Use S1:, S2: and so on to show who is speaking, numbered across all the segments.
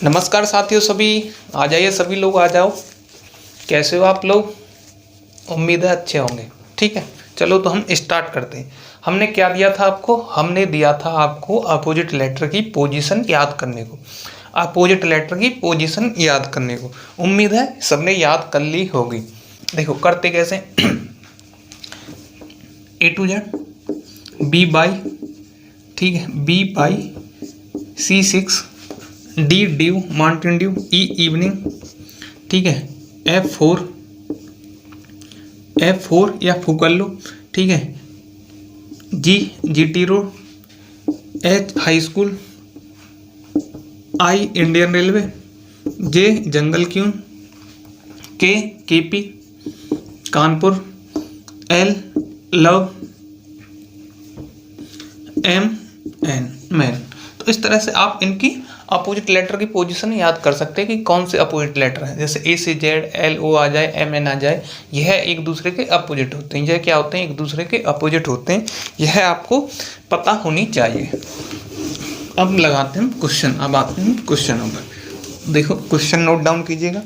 S1: नमस्कार साथियों, सभी आ जाइए, सभी लोग आ जाओ। कैसे हो आप लोग? उम्मीद है अच्छे होंगे। ठीक है, चलो तो हम स्टार्ट करते हैं। हमने क्या दिया था आपको? हमने दिया था आपको अपोजिट लेटर की पोजीशन याद करने को। अपोजिट लेटर की पोजीशन याद करने को उम्मीद है सबने याद कर ली होगी। देखो करते कैसे A to Z B by, ठीक है, B by C6 D due Mountain Dew E evening, ठीक है, F4 या फू कर लो, ठीक है, G GT road, H high school, I Indian railway, J jungle queen, K KP Kanpur, L love, M N man. तो इस तरह से आप इनकी अपोजिट लेटर की पोजीशन याद कर सकते हैं कि कौन से अपोजिट लेटर हैं। जैसे A से Z L O आ जाए, M N आ जाए, यह एक दूसरे के अपोजिट होते हैं। यह क्या होते हैं? एक दूसरे के अपोजिट होते हैं। यह आपको पता होनी चाहिए। अब लगाते हैं क्वेश्चन। अब आते हैं क्वेश्चनों पर। देखो क्वेश्चन नोट डाउन कीजिएगा।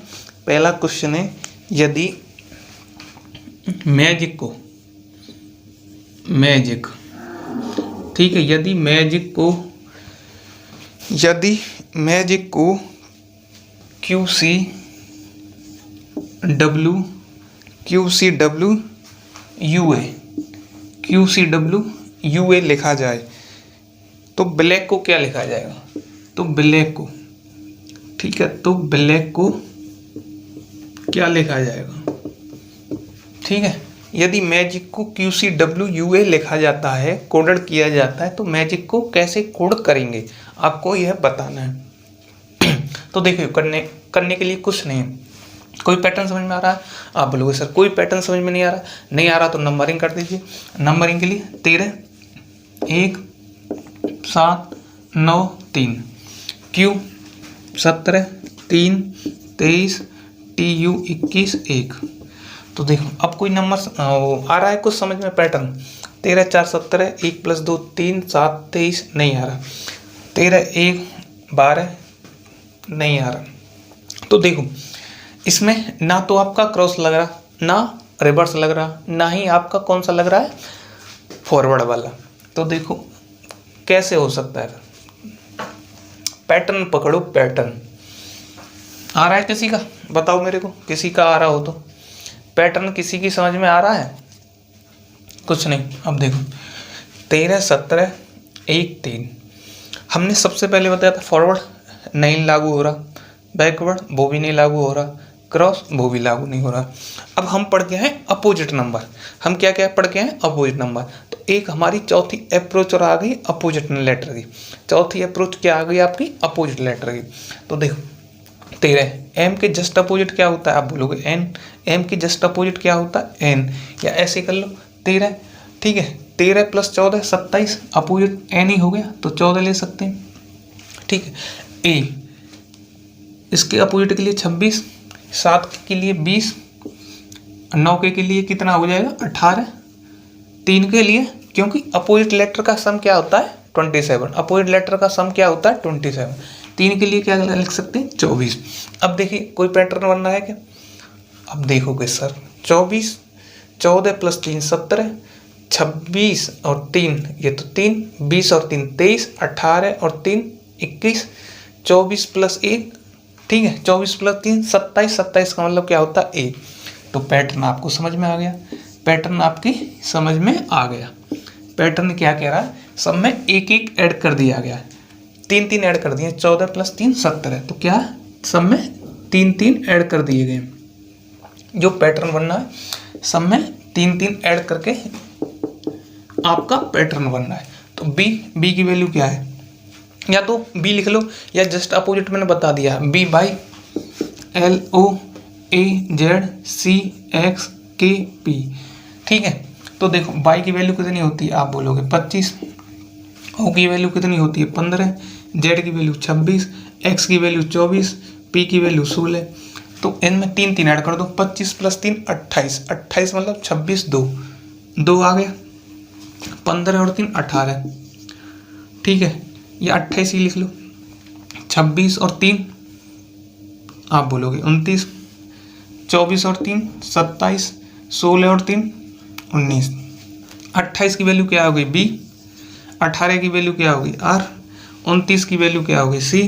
S1: पहला क्वेश्चन है, यदि मैजिक, ठीक है, यदि मैजिक को QCW लिखा जाए तो ब्लैक को क्या लिखा जाएगा? तो ब्लैक को, ठीक है, तो ब्लैक को क्या लिखा जाएगा? ठीक है, यदि मैजिक को QCWUA लिखा जाता है, कोडेड किया जाता है, तो मैजिक को कैसे कोड करेंगे आपको यह बताना है। तो देखिए करने के लिए कुछ नहीं है। कोई पैटर्न समझ में आ रहा है? आप बोलोगे सर कोई पैटर्न समझ में नहीं आ रहा तो नंबरिंग कर दीजिए। नंबरिंग के लिए 13 1 7 9 3, Q 17 3 23, TU 21 1। तो देखो अब कोई नंबर आ रहा है कुछ समझ में? पैटर्न 13 4 17, 1 + 2 3 7 23 नहीं आ रहा, 13 1 12 नहीं आ रहा। तो देखो इसमें ना तो आपका क्रॉस लग रहा, ना रिवर्स लग रहा, ना ही आपका कौन सा लग रहा है, फॉरवर्ड वाला। तो देखो कैसे हो सकता है? पैटर्न पकड़ो। पैटर्न आ रहा है किसी का? बताओ मेरे को, किसी का आ रहा हो तो। पैटर्न किसी की समझ में आ रहा है? कुछ नहीं। अब देखो 13 17 1 3, हमने सबसे पहले बताया था फॉरवर्ड नहीं लागू हो रहा, बैकवर्ड वो भी नहीं लागू हो रहा, क्रॉस वो भी लागू नहीं हो रहा। अब हम पढ़ के हैं अपोजिट नंबर। हम क्या क्या पढ़ के हैं? Opposite number. तो एक हमारी चौथी अप्रोच और आ गई अपोजिट लेटर की। चौथी अप्रोच क्या आ गई आपकी? अपोजिट लेटर की। तो देखो 13, M के जस्ट अपोजिट क्या होता है? आप बोलोगे N। M के जस्ट अपोजिट क्या होता है? N। या ऐसे कर लो 13, ठीक है, 13 + 14 27, अपोजिट N ही हो गया तो 14 ले सकते हैं, ठीक है। A इसके अपोजिट के लिए 26, 7 के लिए 20, 9 के लिए कितना हो जाएगा? 18, 3 के लिए, क्योंकि अपोजिट लेटर का सम क्या होता है? 27। अपोजिट लेटर का सम क्या होता है? 27। 3 के लिए क्या लिख सकते हैं? 24। अब देखिए कोई पैटर्न बनना है क्या? अब देखोगे सर 24, 14 + 3 17, 26 और 3 ये तो 3, 20 और 3 23, 18 और 3 21, 24 + 1, ठीक है, 24 + 3 27, 27 का मतलब क्या होता है? 1। तो पैटर्न आपको समझ में आ गया। पैटर्न आपकी समझ में आ गया। पैटर्न क्या कह रहा है? सब में एक एक ऐड कर दिया गया है, 3 3 ऐड कर दिए, 14 + 3 17। तो क्या सब में 3 3 ऐड कर दिए गए। जो पैटर्न बनना है सब में 3 3 ऐड करके आपका पैटर्न बनना है। तो बी की वैल्यू क्या है? या तो B लिख लो, या जस्ट अपोजिट मैंने बता दिया, B बाई LOAZCXKP, ठीक है। तो देखो बाई की वैल्यू कितनी होती है? आप बोलोगे 25, O की वैल्यू कितनी होती है? 15, Z की वैल्यू 26, X की वैल्यू 24, P की वैल्यू 16। तो इनमें 3 3 ऐड कर दो, 25 + 3 28, 28 मतलब 26, 2 आ गया, 15 और 3 18, ठीक है, या 28 ही लिख लो, 26 और 3 आप बोलोगे 29, 24 और 3 27, 16 और 3 19, 28 की वैल्यू क्या होगी बी, 18 की वैल्यू क्या होगी आर, 29 की वैल्यू क्या होगी सी,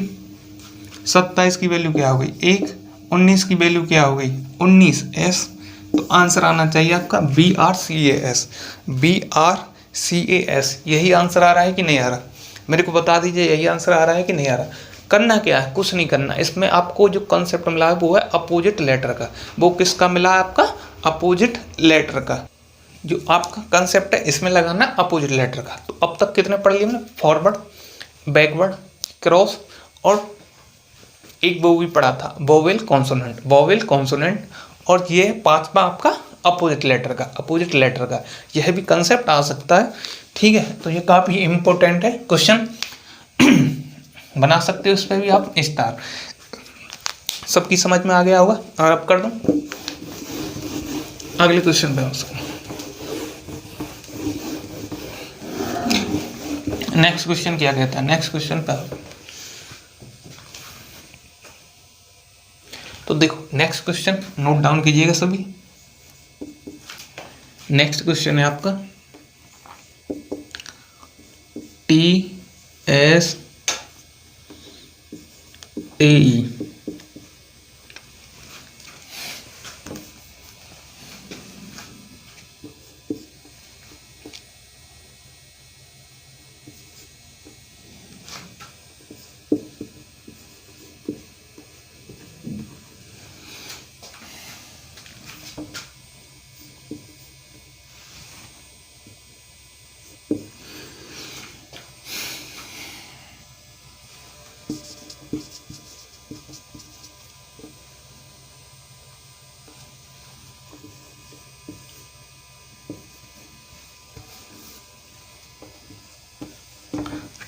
S1: 27 की वैल्यू क्या होगी 1, 19 की वैल्यू क्या होगी 19 एस। तो आंसर आना चाहिए आपका B R C A S, B R C A S. यही आंसर आ रहा है कि नहीं आ रहा, मेरे को बता दीजिए यही आंसर आ रहा है कि नहीं आ रहा। करना क्या है, कुछ नहीं करना, इसमें आपको जो कॉन्सेप्ट मिला है वो है अपोजिट लेटर का। वो किसका मिला है आपका, अपोजिट लेटर का। जो आपका कंसेप्ट है इसमें लगाना अपोजिट लेटर का। तो अब तक कितने पढ़ लिए हमने, फॉरवर्ड, बैकवर्ड, क्रॉस और एक वो भी पढ़ा था वोवेल कॉन्सोनेंट, वोवेल कॉन्सोनेंट। और ये पांचवा आपका अपोजिट लेटर का, अपोजिट लेटर का यह भी कंसेप्ट आ सकता है। ठीक है, तो ये काफ़ी इंपॉर्टेंट है, क्वेश्चन बना सकते हो इस पर भी आप स्टार। सबकी समझ में आ गया होगा। और अब कर दो अगले क्वेश्चन पे। नेक्स्ट क्वेश्चन क्या कहता है, नेक्स्ट क्वेश्चन पे। तो देखो नेक्स्ट क्वेश्चन नोट डाउन कीजिएगा सभी। नेक्स्ट क्वेश्चन है आपका TSAE।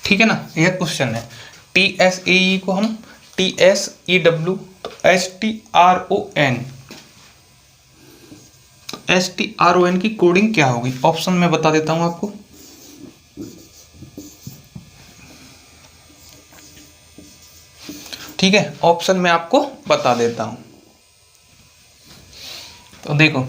S1: ठीक है ना, यह क्वेश्चन है। TSAE को हम TSEW, तो STRON, तो STRON की कोडिंग क्या होगी, ऑप्शन में बता देता हूं आपको। ठीक है, ऑप्शन में आपको बता देता हूं। तो देखो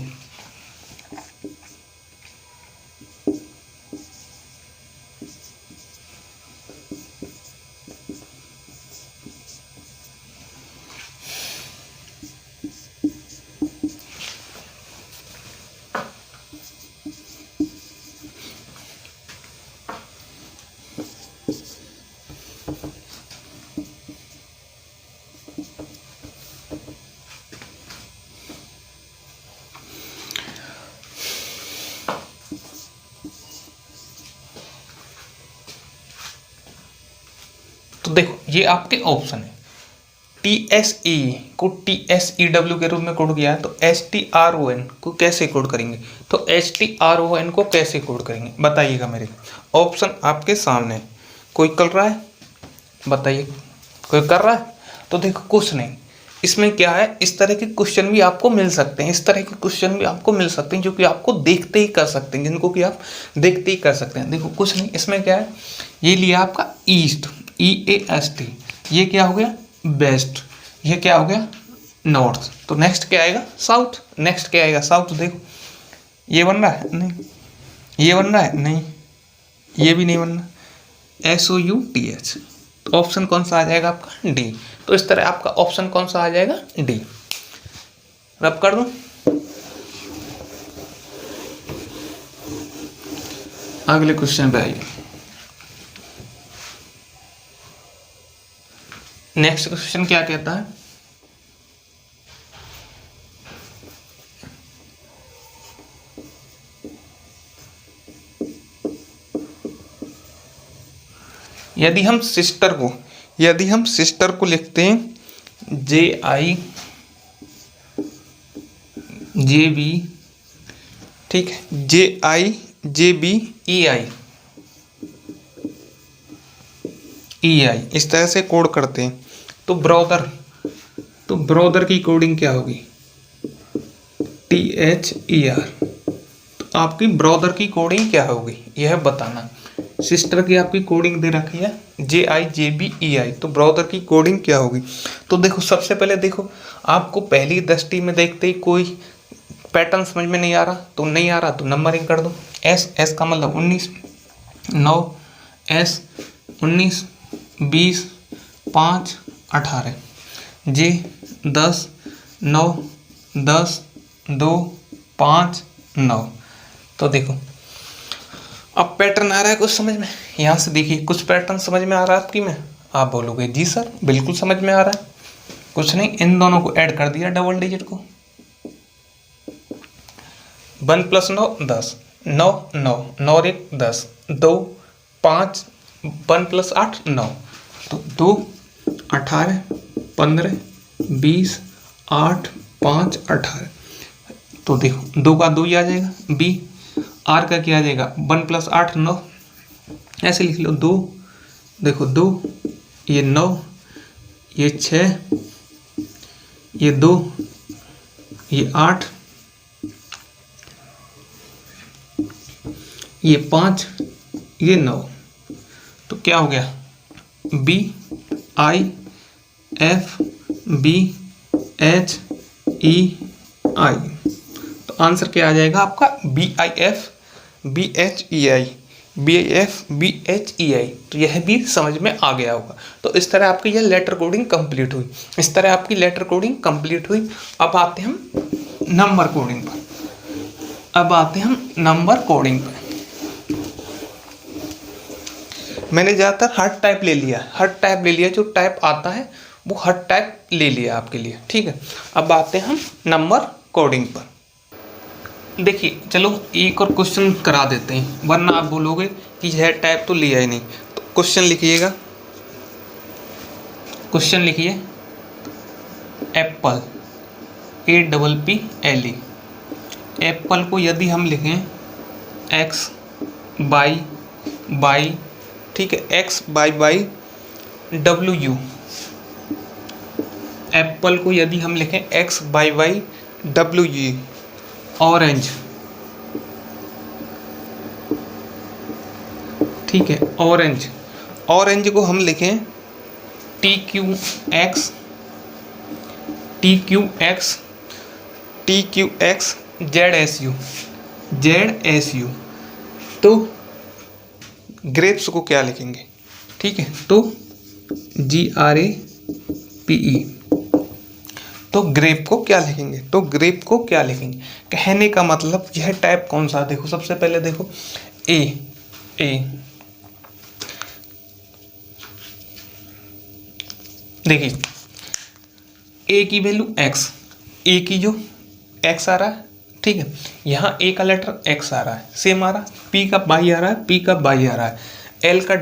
S1: देखो ये आपके ऑप्शन है। TSE को TSEW के रूप में कोड किया है, तो STRON को कैसे कोड करेंगे, तो STRON को कैसे कोड करेंगे बताइएगा मेरे को। ऑप्शन आपके सामने, कोई कर रहा है बताइए, कोई कर रहा है। तो देखो कुछ नहीं, इसमें क्या है, इस तरह के क्वेश्चन भी आपको मिल सकते हैं, इस तरह के क्वेश्चन भी आपको मिल सकते हैं जो कि आपको देखते ही कर सकते हैं, जिनको कि आप देखते ही कर सकते हैं। देखो कुछ नहीं, इसमें क्या है, ये लिया आपका ईस्ट, EAST, ये क्या हो गया वेस्ट, ये क्या हो गया नॉर्थ। तो नेक्स्ट क्या आएगा साउथ, नेक्स्ट क्या आएगा साउथ। देखो ये बन रहा है नहीं, ये बन रहा है नहीं, ये भी नहीं बन रहा, SOUTH। तो ऑप्शन कौन सा आ जाएगा आपका डी। तो इस तरह आपका ऑप्शन कौन सा आ जाएगा डी। रब कर दूं, अगले क्वेश्चन पे आइए। नेक्स्ट क्वेश्चन क्या कहता है, यदि हम सिस्टर को लिखते हैं JIJB, ठीक है, JIJBEI, इस तरह से कोड करते हैं। तो ब्रदर की कोडिंग क्या होगी THER। तो आपकी ब्रदर की कोडिंग क्या होगी यह बताना। सिस्टर की आपकी कोडिंग दे रखी है JIJBEI, तो ब्रदर की कोडिंग क्या होगी। तो देखो सबसे पहले देखो, आपको पहली दृष्टि में देखते ही कोई पैटर्न समझ में नहीं आ रहा, तो नहीं आ रहा तो नंबरिंग कर दो। एस का मतलब 19, 9, S 19, 20, 5, 18, J 10, 9, 10, 2, 5, 9। तो देखो अब पैटर्न आ रहा है कुछ समझ में, यहाँ से देखिए कुछ पैटर्न समझ में आ रहा है आपकी में। आप बोलोगे जी सर बिल्कुल समझ में आ रहा है। कुछ नहीं, इन दोनों को ऐड कर दिया डबल डिजिट को, 1 + 9 10, 9 9 9 1 10, 2 5, 1 + 8 9, तो 2 18 15 20 8 5 18। तो देखो 2 का 2 ही आ जाएगा, बी आर का क्या आ जाएगा 1 + 8 9, ऐसे लिख लो 2, देखो 2, ये 9, ये 6, ये 2, ये 8, ये 5, ये 9। तो क्या हो गया BIFBHEI। तो आंसर क्या आ जाएगा आपका BIFBHEI। तो यह भी समझ में आ गया होगा। तो इस तरह आपकी यह लेटर कोडिंग कंप्लीट हुई, इस तरह आपकी लेटर कोडिंग कंप्लीट हुई। अब आते हम नंबर कोडिंग पर, मैंने ज़्यादातर हर टाइप ले लिया, जो टाइप आता है वो हर टाइप ले लिया आपके लिए, ठीक है। अब आते हैं हम नंबर कोडिंग पर। देखिए चलो एक और क्वेश्चन करा देते हैं, वरना आप बोलोगे कि यह टाइप तो लिया ही नहीं। तो क्वेश्चन लिखिएगा, एप्पल APPLE। एप्पल को यदि हम लिखें X बाई, ठीक है, XYYWU। एप्पल को यदि हम लिखें XYYWU। ऑरेंज, ठीक है, ऑरेंज को हम लिखें TQX ZSU। तो ग्रेप्स को क्या लिखेंगे, ठीक है, तो GRAPE। तो ग्रेप को क्या लिखेंगे, कहने का मतलब यह टाइप कौन सा। देखो सबसे पहले देखो ए देखिए ए की वैल्यू x, ए की जो x आ रहा है, ठीक है, यहाँ ए का लेटर x आ रहा है, सेम आ रहा है, p का y आ रहा है, l का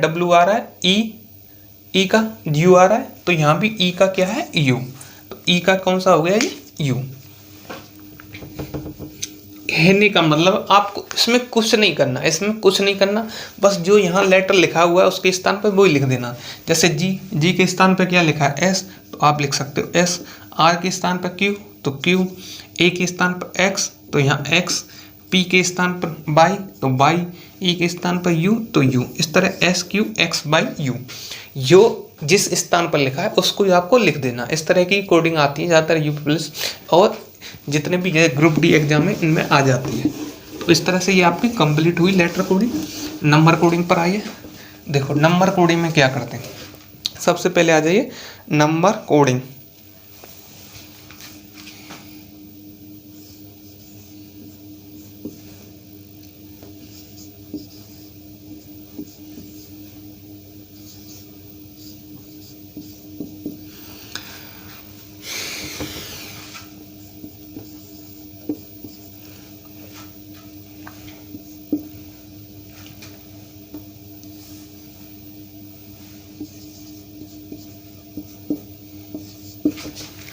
S1: w आ रहा है, e का u आ रहा है, तो यहाँ भी e का क्या है u। तो e का कौन सा हो गया ये u। कहने का मतलब आपको इसमें कुछ नहीं करना, बस जो यहाँ लेटर लिखा हुआ है उसके स्थान पर वही लिख देना। जैसे जी के स्थान पर क्या लिखा है s, तो आप लिख सकते हो s, r के स्थान पर q तो q, a के स्थान पर x तो यहाँ x, p के स्थान पर y तो y, e के स्थान पर u तो u। इस तरह SQX/U जो जिस स्थान पर लिखा है उसको ही आपको लिख देना। इस तरह की कोडिंग आती है ज़्यादातर UP+ और जितने भी ग्रुप D एग्जाम है इनमें आ जाती है। तो इस तरह से ये आपकी कंप्लीट हुई लेटर कोडिंग। नंबर कोडिंग पर आइए। देखो नंबर कोडिंग में क्या करते हैं, सबसे पहले आ जाइए नंबर कोडिंग।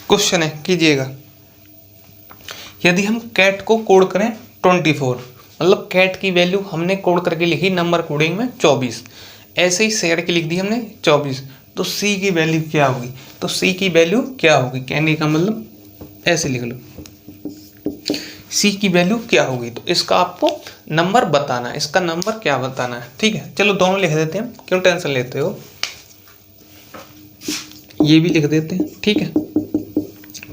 S1: क्वेश्चन है कीजिएगा, यदि हम कैट को कोड करें 24, मतलब कैट की वैल्यू हमने कोड करके लिखी नंबर कोडिंग में 24, ऐसे ही शेयर की लिख दी हमने 24, तो सी की वैल्यू क्या होगी। तो सी की वैल्यू क्या होगी, कहने का मतलब ऐसे लिख लो सी की वैल्यू क्या होगी। तो इसका आपको नंबर बताना है, इसका नंबर क्या बताना है। ठीक है, चलो दोनों लिख देते हैं, क्यों टेंशन लेते हो, ये भी लिख देते हैं। ठीक है,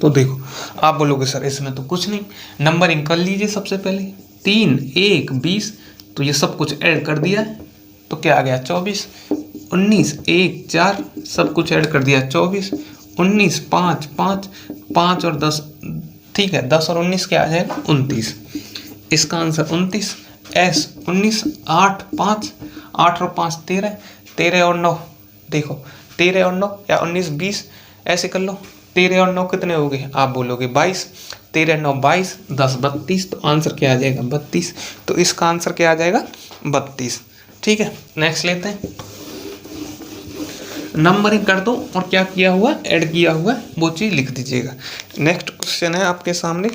S1: तो देखो आप बोलोगे सर इसमें तो कुछ नहीं, नंबरिंग कर लीजिए। सबसे पहले 3 1 20, तो ये सब कुछ ऐड कर दिया है, तो क्या आ गया 24। 19 1 4, सब कुछ ऐड कर दिया 24। 19 5 5 5 और 10, ठीक है 10 और 19 क्या आ जाएगा 29। इसका आंसर 29। एस 19 8 5, 8 और 5 13, 13 और 9, देखो 13 और 9 या 19 20, ऐसे कर लो। 13 और 9 कितने हो गए, आप बोलोगे 22। 13 9 22, 10 32, तो आंसर क्या आ जाएगा 32। तो इसका आंसर क्या आ जाएगा 32। ठीक है, नेक्स्ट लेते हैं। नंबरिंग कर दो और क्या किया हुआ ऐड किया हुआ वो चीज़ लिख दीजिएगा। नेक्स्ट क्वेश्चन है आपके सामने,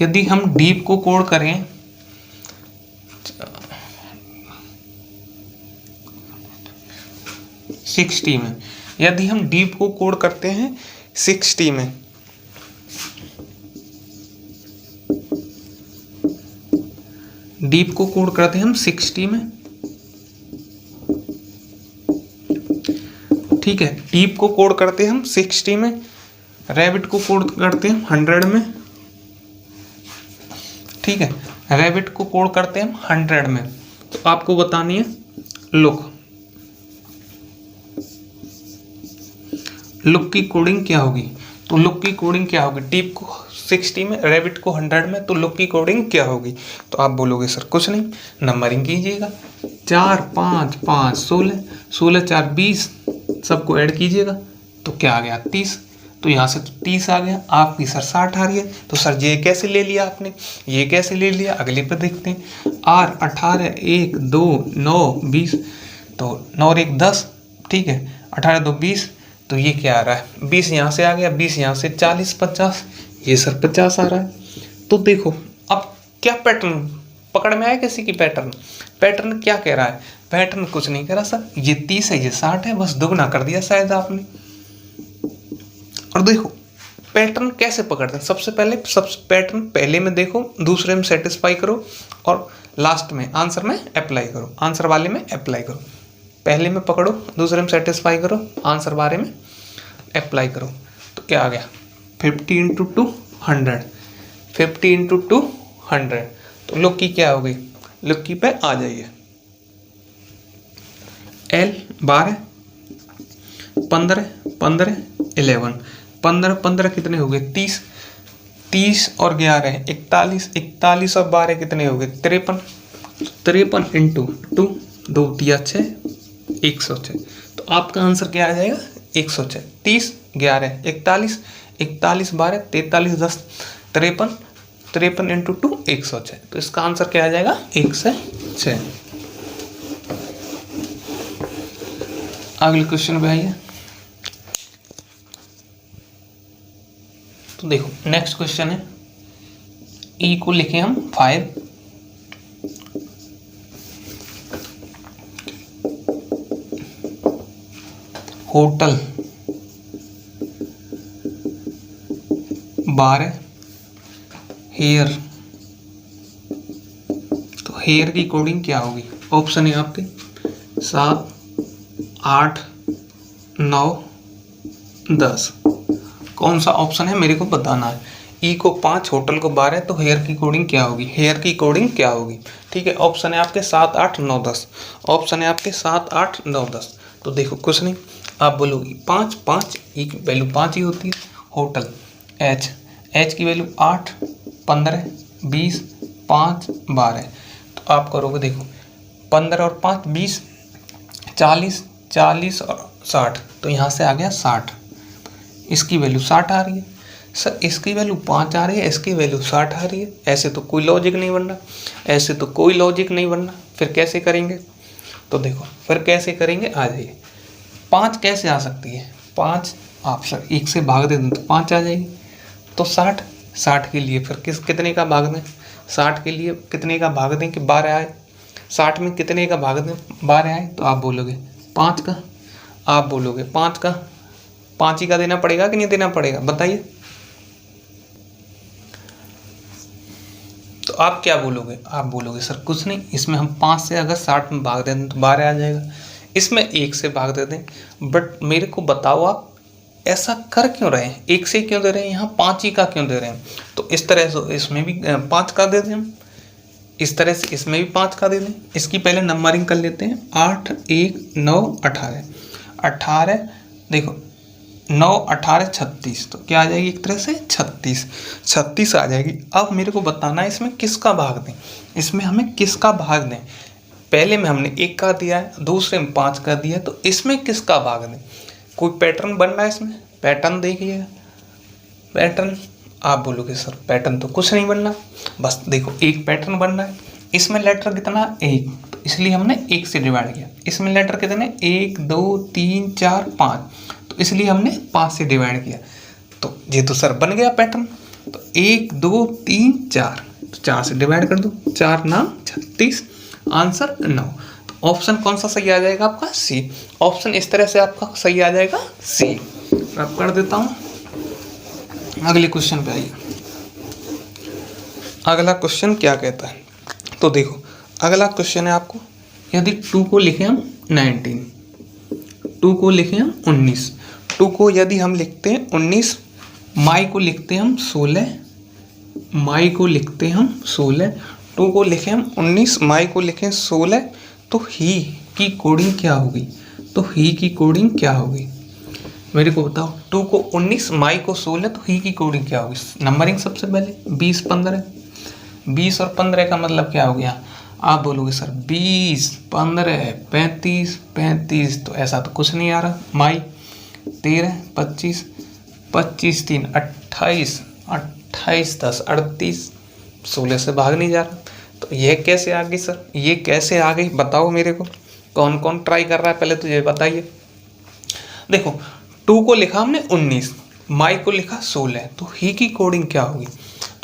S1: यदि हम डीप को कोड करें 60 में, यदि हम डीप को कोड करते हैं 60 में, डीप को कोड करते हैं हम 60 में। ठीक है, डीप को कोड करते हैं हम 60 में, रैबिट को कोड करते हैं 100 में। ठीक है, रैबिट को कोड करते हैं हम 100 में। तो आपको बतानी है लुक की कोडिंग क्या होगी। तो लुक की कोडिंग क्या होगी, डीप को 60 में, रैबिट को 100 में, तो लुक की कोडिंग क्या होगी। तो आप बोलोगे सर कुछ नहीं, नंबरिंग कीजिएगा। 4 5 5 16, 16 4 20, सबको ऐड कीजिएगा, तो क्या आ गया 30। तो यहाँ से तो 30 आ गया, आपकी सर 60 आ रही है। तो सर ये कैसे ले लिया आपने, ये कैसे ले लिया, अगले पर देखते हैं। R 18 1 2 9 20, तो 9 और 1 10, ठीक है 18 2 20, तो ये क्या आ रहा है 20 यहाँ से आ गया, 20 यहाँ से 40 50, ये सर 50 आ रहा है। तो देखो अब क्या पैटर्न पकड़ में आया किसी की, पैटर्न क्या कह रहा है, पैटर्न कुछ नहीं कह रहा सर, ये 30 है ये 60 है, बस दुगना कर दिया शायद आपने। और देखो पैटर्न कैसे पकड़ते हैं, सबसे पहले पैटर्न पहले में देखो, दूसरे में सेटिस्फाई करो, और लास्ट में आंसर में अप्लाई करो, आंसर वाले में अप्लाई करो। पहले में पकड़ो, दूसरे में सेटिस्फाई करो, आंसर बारे में अप्लाई करो। तो क्या आ गया 50 × 2 100, 50 × 2 100। तो लुक की क्या हो गई, लुक की पे आ जाइए। L 12 15 15 11, 15 15 कितने हो गए 30, 30 और 11 41, 41 और 12 कितने हो गए 53, 53 × 2, 2 3 6 106। तो आपका आंसर क्या आ जाएगा 106। 30 11 41, 41 12 43 10 53, 53 × 2 106। तो इसका आंसर क्या आ जाएगा 106। अगले क्वेश्चन पे आइए। तो देखो नेक्स्ट क्वेश्चन है, ई को लिखे हम 5, होटल 12, हेयर, तो हेयर की कोडिंग क्या होगी, ऑप्शन है आपके 7 8 9 10। कौन सा ऑप्शन है मेरे को बताना है। ई को 5, होटल को 12, तो हेयर की कोडिंग क्या होगी, हेयर की कोडिंग क्या होगी। ठीक है, ऑप्शन है आपके 7 8 9 10, ऑप्शन है आपके 7 8 9 10। तो देखो कुछ नहीं, आप बोलोगे 5 5, ई की वैल्यू 5 ही होती है। होटल एच की वैल्यू 8 15 20 5 12, तो आप करोगे देखो 15 और 5 20, 40 40 और 60, तो यहाँ से आ गया 60, इसकी वैल्यू 60 आ रही है। सर इसकी वैल्यू 5 आ रही है, इसकी वैल्यू 60 आ रही है, ऐसे तो कोई लॉजिक नहीं बन रहा, ऐसे तो कोई लॉजिक नहीं बन रहा, फिर कैसे करेंगे। तो देखो फिर कैसे करेंगे, आ जाइए। 5 कैसे आ सकती है, 5 आप सर 1 से भाग दे दें तो 5 आ जाएगी। तो 60 के लिए फिर कितने का भाग दें, 60 के लिए कितने का भाग दें कि 12 आए, 60 में कितने का भाग दें 12 आए, तो आप बोलोगे 5 का, आप बोलोगे 5 का, 5 ही का देना पड़ेगा कि नहीं देना पड़ेगा, बताइए। तो आप क्या बोलोगे, आप बोलोगे सर कुछ नहीं, इसमें हम 5 से अगर 60 में भाग दें तो 12 आ जाएगा, इसमें 1 से भाग दे दें। बट मेरे को बताओ आप ऐसा कर क्यों रहे हैं, 1 से क्यों दे रहे हैं, यहाँ 5 ही का क्यों दे रहे हैं। तो इस तरह से इसमें भी 5 का दे दें हम, इस तरह से इसमें भी 5 का दे दें। इसकी पहले नंबरिंग कर लेते हैं, 8 1 9 18 18, देखो 9 18 36, तो क्या आ जाएगी एक तरह से 36 आ जाएगी। अब मेरे को बताना है इसमें किसका भाग दें, इसमें हमें किसका भाग दें। पहले में हमने 1 का दिया है, दूसरे में 5 का दिया है, तो इसमें किसका भाग दें। कोई पैटर्न बन रहा है इसमें, पैटर्न देखिएगा, पैटर्न आप बोलोगे सर पैटर्न तो कुछ नहीं बन रहा, बस देखो एक पैटर्न बन रहा है। इसमें लेटर कितना 1, तो इसलिए हमने 1 से डिवाइड किया। इसमें लेटर कितने 1 2 3 4 5, तो इसलिए हमने 5 से डिवाइड किया। तो ये तो सर बन गया पैटर्न। तो 1 2 3 4, तो 4 से डिवाइड कर दो, 4 9 36, आंसर 9। तो ऑप्शन कौन सा सही आ जाएगा आपका, सी। ऑप्शन इस तरह से आपका सही आ जाएगा सी। अब कर देता हूँ, अगले क्वेश्चन पे आइए। अगला क्वेश्चन क्या कहता है, तो देखो अगला क्वेश्चन है आपको, यदि 2 को लिखें हम 19, 2 को लिखें हम 19, 2 को यदि हम लिखते हैं 19, माई को लिखते हैं हम 16, माई को लिखते हैं हम 16, 2 को लिखें हम 19, माई को लिखें 16, तो ही की कोडिंग क्या होगी, तो ही की कोडिंग क्या होगी मेरे को बताओ। 2 को 19, माई को 16, तो ही की कोडिंग क्या होगी। नंबरिंग सबसे पहले 20 15, 20 और 15 का मतलब क्या हो गया, आप बोलोगे सर 20 15 35 35, तो ऐसा तो कुछ नहीं आ रहा। माई 13 25 25 3 28 28 10 38, 16 से भाग नहीं जा रहा। तो ये कैसे आ गई सर, ये कैसे आ गई बताओ मेरे को, कौन कौन ट्राई कर रहा है पहले तो ये बताइए। देखो 2 को लिखा हमने 19, माई को लिखा 16, तो ही की कोडिंग क्या होगी।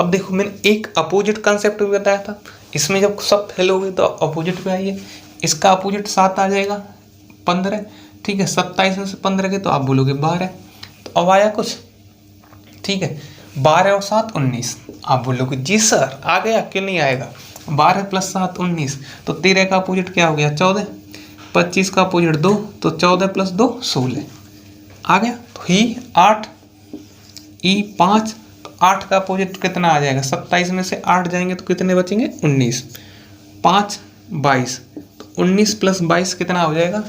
S1: अब देखो मैंने एक अपोजिट कंसेप्ट भी बताया था, इसमें जब सब फेल हो गए तो अपोजिट पे आइए। इसका अपोजिट 7 आ जाएगा 15, ठीक है, 27 में से 15 के तो आप बोलोगे 12, तो अब आया कुछ, ठीक है, 12 और 7 19, आप बोलोगे जी सर आ गया, क्यों नहीं आएगा। 12 + 7 19, तो 13 का अपोजिट क्या हो गया 14, 25 का अपोजिट 2, तो 14 + 2 16 आ गया। तो ही 8 ई 5, तो 8 का अपोजिट कितना आ जाएगा, 27 में से 8 जाएंगे तो कितने बचेंगे 19, 5 22, तो 19 + 22 कितना हो जाएगा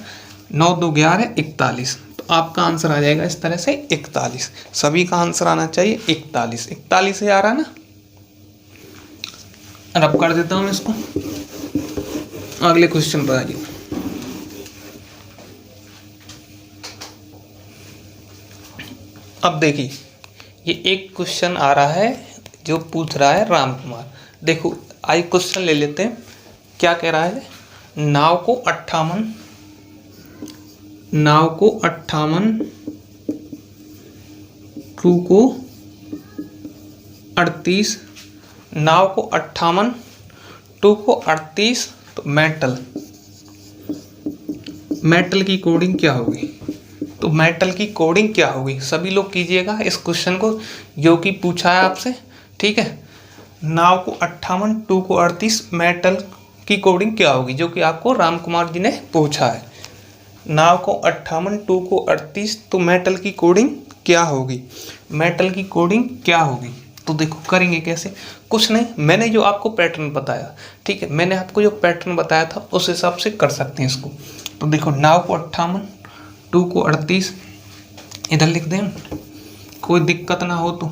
S1: 9 2 11 41, तो आपका आंसर आ जाएगा इस तरह से 41। सभी का आंसर आना चाहिए 41, 41 से आ रहा है ना। रब कर देता हूँ इसको, अगले क्वेश्चन पर आइए। अब देखिए ये एक क्वेश्चन आ रहा है जो पूछ रहा है राम कुमार। देखो आई क्वेश्चन ले लेते हैं, क्या कह रहा है, नाव को 58, नाव को 58, 2 को 38, नाव को 58, 2 को 38, तो मेटल, मेटल की कोडिंग क्या होगी। तो मेटल की कोडिंग क्या होगी, सभी लोग कीजिएगा इस क्वेश्चन को जो कि पूछा है आपसे, ठीक है। नाव को 58, 2 को 38, मेटल की कोडिंग क्या होगी, जो कि आपको राम कुमार जी ने पूछा है। नाव को 58, 2 को 38, तो मेटल की कोडिंग क्या होगी, मेटल की कोडिंग क्या होगी। तो देखो करेंगे कैसे, कुछ नहीं, मैंने जो आपको पैटर्न बताया, ठीक है, मैंने आपको जो पैटर्न बताया था उस हिसाब से कर सकते हैं इसको। तो देखो नाव को 58, 2 को 38 इधर लिख दें, कोई दिक्कत ना हो तो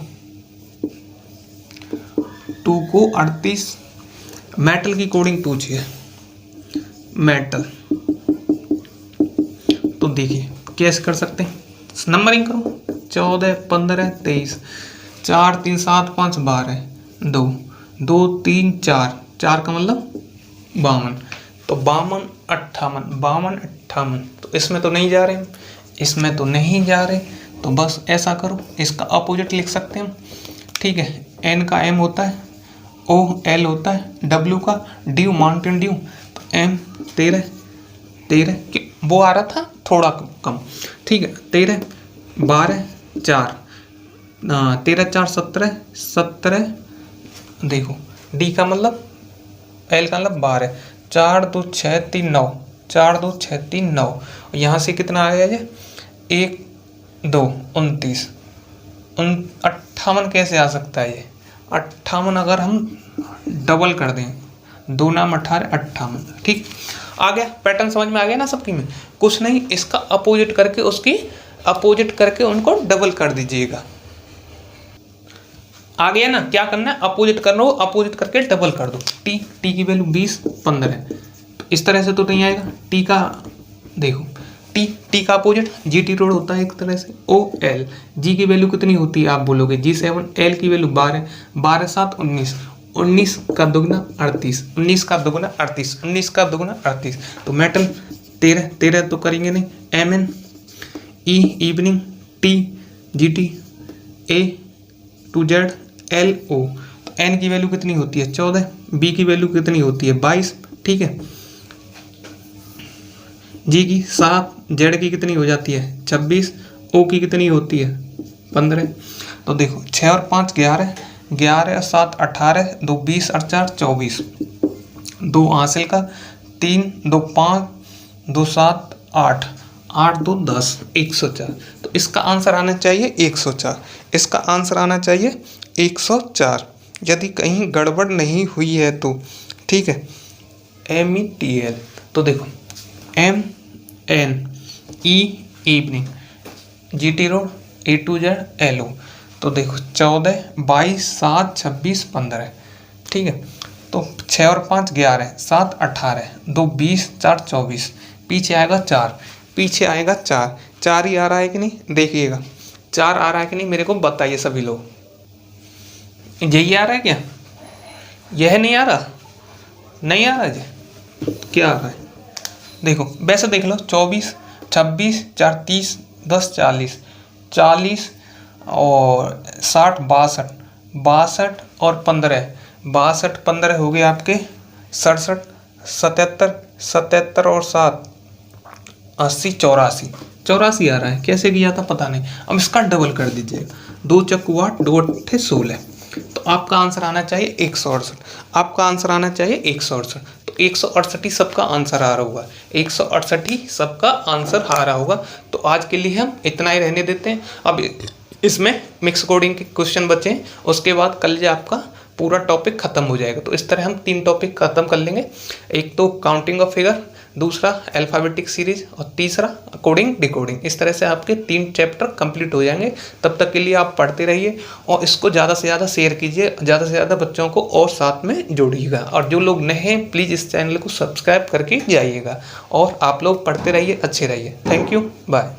S1: 2 को 38, मेटल की कोडिंग पूछिए, मेटल। तो देखिए कैसे कर सकते हैं, नंबरिंग करो, 14 15 23, 4 3 7 5 12, 2 2 3 4, 4 का मतलब 52, तो 52 58, 52 58, तो इसमें तो नहीं जा रहे, इसमें तो नहीं जा रहे, तो बस ऐसा करो, इसका अपोजिट लिख सकते हैं हम, ठीक है। एन का एम होता है, ओ एल होता है, डब्ल्यू का ड्यू माउंटेन ड्यू, तो एम 13 13 वो आ रहा था थोड़ा कम, ठीक है, 13 12 4 13 4 17 17 देखो डी का मतलब एल का मतलब 12 4 2 6 3 9 4 2 6 3 9 यहाँ से कितना आ गया ये 1 2 29 58 कैसे आ सकता है ये 58 अगर हम डबल कर दें 2 नाम 18 58 ठीक आ गया। पैटर्न समझ में आ गया ना सबकी में। कुछ नहीं इसका अपोजिट करके उसकी अपोजिट करके उनको डबल कर दीजिएगा। आ गया ना। क्या करना है अपोजिट करना हो अपोजिट करके डबल कर दो। टी की वैल्यू 20 15 तो इस तरह से तो नहीं आएगा। टी का देखो टी का अपोजिट GT रोड होता है एक तरह से OL। जी की वैल्यू कितनी होती है आप बोलोगे G7। L की वैल्यू 12 12 7 19 19 का दुगना 38 19 का दुगना 38 19 का दुगना 38 तो मेटल 13 13 तो करेंगे नहीं। MN E evening T GT A to Z LO तो N की वैल्यू कितनी होती है 14 B की वैल्यू कितनी होती है 22 ठीक है। जी की 7 जेड की कितनी हो जाती है 26 ओ की कितनी होती है 15 तो देखो 6 और 5 11 11 और 7 18 2 20 और 4 24 2 हासिल का 3 2 5 2 7 8 8 2 10 104 तो इसका आंसर आना चाहिए 104। इसका आंसर आना चाहिए 104 यदि कहीं गड़बड़ नहीं हुई है तो ठीक है। METL तो देखो MN E evening GT road A to Z LO तो देखो 14 22 7 26 15 ठीक है। तो 6 और 5 11 7 18 2 20 4 24 पीछे आएगा 4 पीछे आएगा 4 4 ही आ रहा है कि नहीं देखिएगा 4 आ रहा है कि नहीं मेरे को बताइए सभी लोग। यही आ रहा है क्या यह नहीं आ रहा नहीं आ रहा जी क्या आ रहा है देखो वैसे देख लो 24 26 4 30 10 40 40 और 60 62 62 और 15 62 15 हो गए आपके 67 77 77 और 7 80 84 84 आ रहा है कैसे किया था पता नहीं। अब इसका डबल कर दीजिएगा 2 चक्कू 8 2 अट्ठे 16 तो आपका आंसर आना चाहिए 168। आपका आंसर आना चाहिए 168 तो 168 ही सबका आंसर आ रहा होगा 168 ही सबका आंसर आ रहा होगा। तो आज के लिए हम इतना ही रहने देते हैं। अब इसमें मिक्स कोडिंग के क्वेश्चन बचे हैं उसके बाद कल जो आपका पूरा टॉपिक खत्म हो जाएगा। तो इस तरह हम 3 टॉपिक खत्म कर लेंगे। एक तो काउंटिंग ऑफ फिगर दूसरा अल्फ़ाबेटिक सीरीज और तीसरा कोडिंग डिकोडिंग। इस तरह से आपके 3 चैप्टर कंप्लीट हो जाएंगे। तब तक के लिए आप पढ़ते रहिए और इसको ज़्यादा से ज़्यादा शेयर कीजिए ज़्यादा से ज़्यादा बच्चों को और साथ में जोड़िएगा। और जो लोग नए हैं प्लीज़ इस चैनल को सब्सक्राइब करके जाइएगा और आप लोग पढ़ते रहिए अच्छे रहिए। Thank you bye.